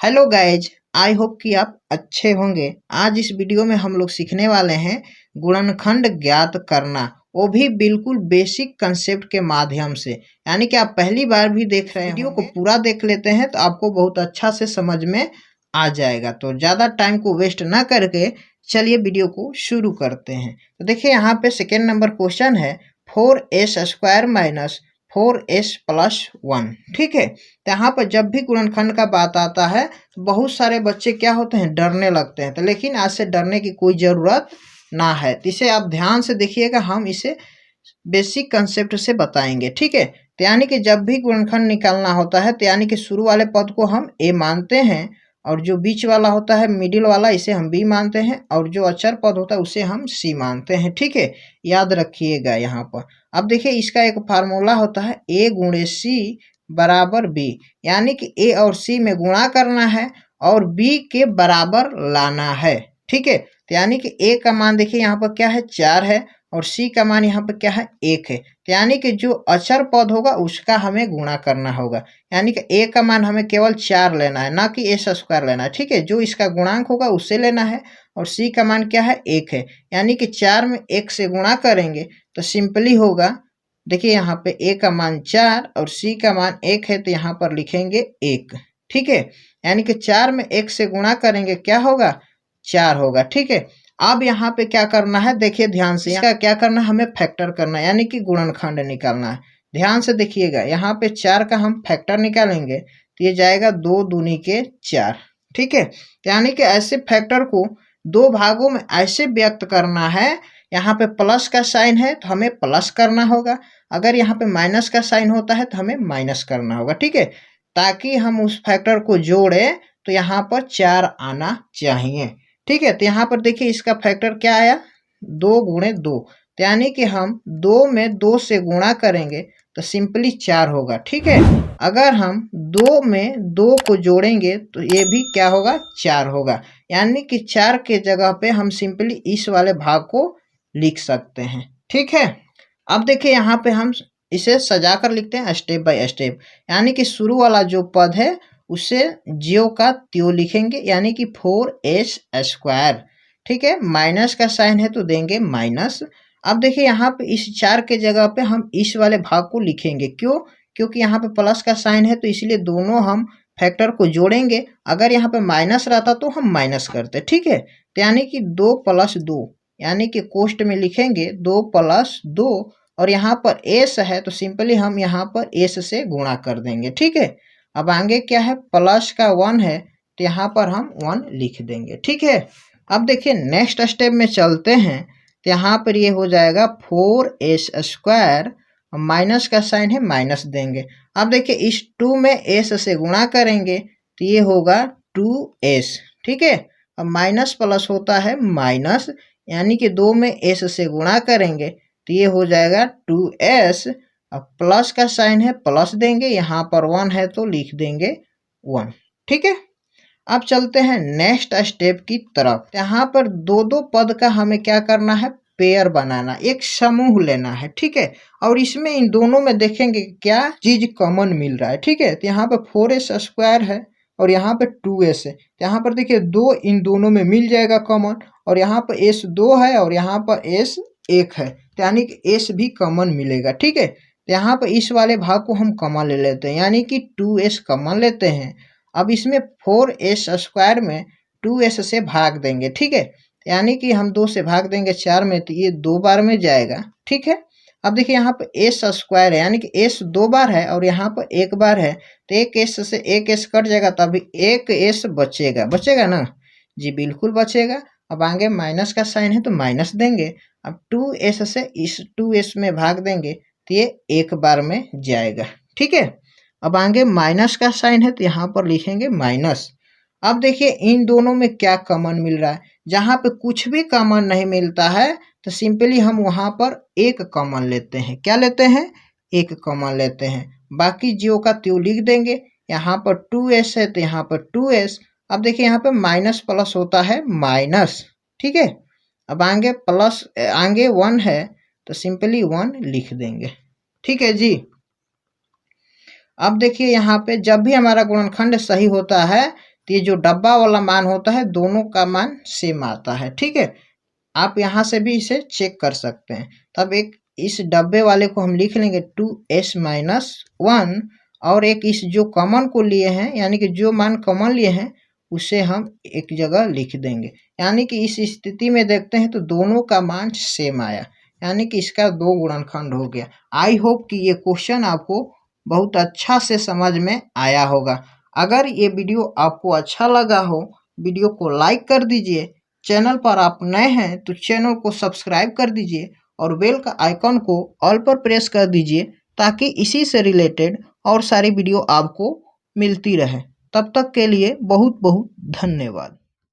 Hello guys, I hope कि आप अच्छे होंगे। आज इस वीडियो में हम लोग सीखने वाले हैं गुणनखंड ज्ञात करना, वो भी बिल्कुल बेसिक कंसेप्ट के माध्यम से। यानी कि आप पहली बार भी देख रहे हैं, वीडियो को पूरा देख लेते हैं तो आपको बहुत अच्छा से समझ में आ जाएगा। तो ज़्यादा टाइम को वेस्ट ना करके चलिए वीडियो को शुरू करते हैं। तो देखिए यहाँ पे सेकेंड नंबर क्वेश्चन है 4s² माइनस 4s+1। ठीक है, तो यहाँ पर जब भी गुणनखंड का बात आता है तो बहुत सारे बच्चे क्या होते हैं, डरने लगते हैं। तो लेकिन आज से डरने की कोई ज़रूरत ना है, तो इसे आप ध्यान से देखिएगा, हम इसे बेसिक कंसेप्ट से बताएंगे। ठीक है, तो यानी कि जब भी गुणनखंड निकालना होता है तो यानी कि शुरू वाले पद को हम ए मानते हैं, और जो बीच वाला होता है मिडिल वाला इसे हम बी मानते हैं, और जो अचर पद होता है उसे हम सी मानते हैं। ठीक है, याद रखिएगा यहाँ पर। अब देखिए इसका एक फार्मूला होता है ए गुणे सी बराबर बी, यानी कि ए और सी में गुणा करना है और बी के बराबर लाना है। ठीक है, तो यानी कि ए का मान देखिए यहाँ पर क्या है, 4 है, और सी का मान यहाँ पर क्या है, 1 है। तो यानी कि जो अचर पद होगा उसका हमें गुणा करना होगा। यानी कि ए का मान हमें केवल 4 लेना है, ना कि s² लेना है। ठीक है, जो इसका गुणांक होगा उससे लेना है, और सी का मान क्या है, 1 है। यानी कि 4 में 1 से गुणा करेंगे तो सिंपली होगा, देखिए यहाँ पे ए का मान 4 और सी का मान 1 है, तो यहाँ पर लिखेंगे 1। ठीक है, यानी कि 4 में 1 से गुणा करेंगे क्या होगा, 4 होगा। ठीक है, अब यहाँ पे क्या करना है, देखिए ध्यान से, इसका क्या करना है, हमें फैक्टर करना है, यानी कि गुणनखंड निकालना है। ध्यान से देखिएगा, यहाँ पे 4 का हम फैक्टर निकालेंगे तो ये जाएगा 2 दूनी के 4। ठीक है, यानी कि ऐसे फैक्टर को दो भागों में ऐसे व्यक्त करना है, यहाँ पे प्लस का साइन है तो हमें प्लस करना होगा, अगर यहाँ पे माइनस का साइन होता है तो हमें माइनस करना होगा। ठीक है, ताकि हम उस फैक्टर को जोड़े तो यहाँ पर 4 आना चाहिए। ठीक है, तो यहाँ पर देखिए इसका फैक्टर क्या आया, 2 गुणे 2, तो यानी कि हम 2 में 2 से गुणा करेंगे तो सिंपली 4 होगा। ठीक है, अगर हम 2 में 2 को जोड़ेंगे तो ये भी क्या होगा, 4 होगा। यानी कि 4 के जगह पे हम सिंपली इस वाले भाग को लिख सकते हैं। ठीक है, अब देखिए यहाँ पे हम इसे सजा कर लिखते हैं स्टेप बाय स्टेप। यानी कि शुरू वाला जो पद है उसे ज्यो का त्यों लिखेंगे, यानी कि 4s²। ठीक है, माइनस का साइन है तो देंगे माइनस। अब देखिए यहाँ पे इस 4 के जगह पे हम इस वाले भाग को लिखेंगे, क्यों, क्योंकि यहाँ पे प्लस का साइन है तो इसलिए दोनों हम फैक्टर को जोड़ेंगे। अगर यहाँ पे माइनस रहता तो हम माइनस करते। ठीक है, तो यानी कि 2 + 2, यानी कि कोष्ट में लिखेंगे 2 + 2, और यहाँ पर एस है तो सिंपली हम यहाँ पर एस से गुणा कर देंगे। ठीक है, अब आगे क्या है, प्लस का 1 है तो यहाँ पर हम 1 लिख देंगे। ठीक है, अब देखिए नेक्स्ट स्टेप में चलते हैं, तो यहाँ पर ये हो जाएगा 4s², माइनस का साइन है माइनस देंगे। अब देखिए इस 2 में s से गुणा करेंगे तो ये होगा 2s। ठीक है, अब माइनस प्लस होता है माइनस, यानी कि 2 में s से गुणा करेंगे तो ये हो जाएगा 2s। अब प्लस का साइन है प्लस देंगे, यहाँ पर 1 है तो लिख देंगे 1। ठीक है, अब चलते हैं नेक्स्ट स्टेप की तरफ। यहाँ पर दो दो पद का हमें क्या करना है, पेयर बनाना, एक समूह लेना है। ठीक है, और इसमें इन दोनों में देखेंगे क्या चीज कॉमन मिल रहा है। ठीक है, तो यहाँ पर 4s² है और यहाँ पे 2s है, तो यहाँ पर देखिए 2 इन दोनों में मिल जाएगा कॉमन, और यहाँ पर s 2 है और यहाँ पर s 1 है, तो यानी कि s भी कॉमन मिलेगा। ठीक है, तो यहाँ पर इस वाले भाग को हम कॉमन ले लेते हैं, यानी कि 2s कॉमन लेते हैं। अब इसमें 4s² में 2s से भाग देंगे। ठीक है, यानी कि हम 2 से भाग देंगे 4 में तो ये 2 बार में जाएगा। ठीक है, अब देखिए यहाँ पर s² है, यानी कि s 2 बार है और यहाँ पर 1 बार है, तो एक s से एक s कट जाएगा तो अभी एक s बचेगा, बचेगा ना जी, बिल्कुल बचेगा। अब आगे माइनस का साइन है तो माइनस देंगे। अब 2s से इस 2s में भाग देंगे तो ये 1 बार में जाएगा। ठीक है, अब आगे माइनस का साइन है तो यहाँ पर लिखेंगे माइनस। अब देखिए इन दोनों में क्या कॉमन मिल रहा है, जहाँ पे कुछ भी कॉमन नहीं मिलता है तो सिंपली हम वहाँ पर एक कॉमन लेते हैं। क्या लेते हैं, एक कॉमन लेते हैं, बाकी ज्यो का त्यों लिख देंगे। यहाँ पर 2s है तो यहाँ पर 2s। अब देखिए यहाँ पे माइनस प्लस होता है माइनस। ठीक है, अब आगे प्लस आगे 1 है तो सिंपली 1 लिख देंगे। ठीक है जी, अब देखिए यहाँ पे जब भी हमारा गुणनखंड सही होता है तो ये जो डब्बा वाला मान होता है दोनों का मान सेम आता है। ठीक है, आप यहाँ से भी इसे चेक कर सकते हैं। तब एक इस डब्बे वाले को हम लिख लेंगे 2s-1 और एक इस जो कॉमन को लिए हैं यानी कि जो मान कॉमन लिए हैं उसे हम एक जगह लिख देंगे। यानी कि इस स्थिति में देखते हैं तो दोनों का मान सेम आया, यानी कि इसका 2 गुणनखंड हो गया। आई होप कि ये क्वेश्चन आपको बहुत अच्छा से समझ में आया होगा। अगर ये वीडियो आपको अच्छा लगा हो, वीडियो को लाइक कर दीजिए। चैनल पर आप नए हैं तो चैनल को सब्सक्राइब कर दीजिए और बेल का आइकन को ऑल पर प्रेस कर दीजिए ताकि इसी से रिलेटेड और सारी वीडियो आपको मिलती रहे। तब तक के लिए बहुत बहुत धन्यवाद।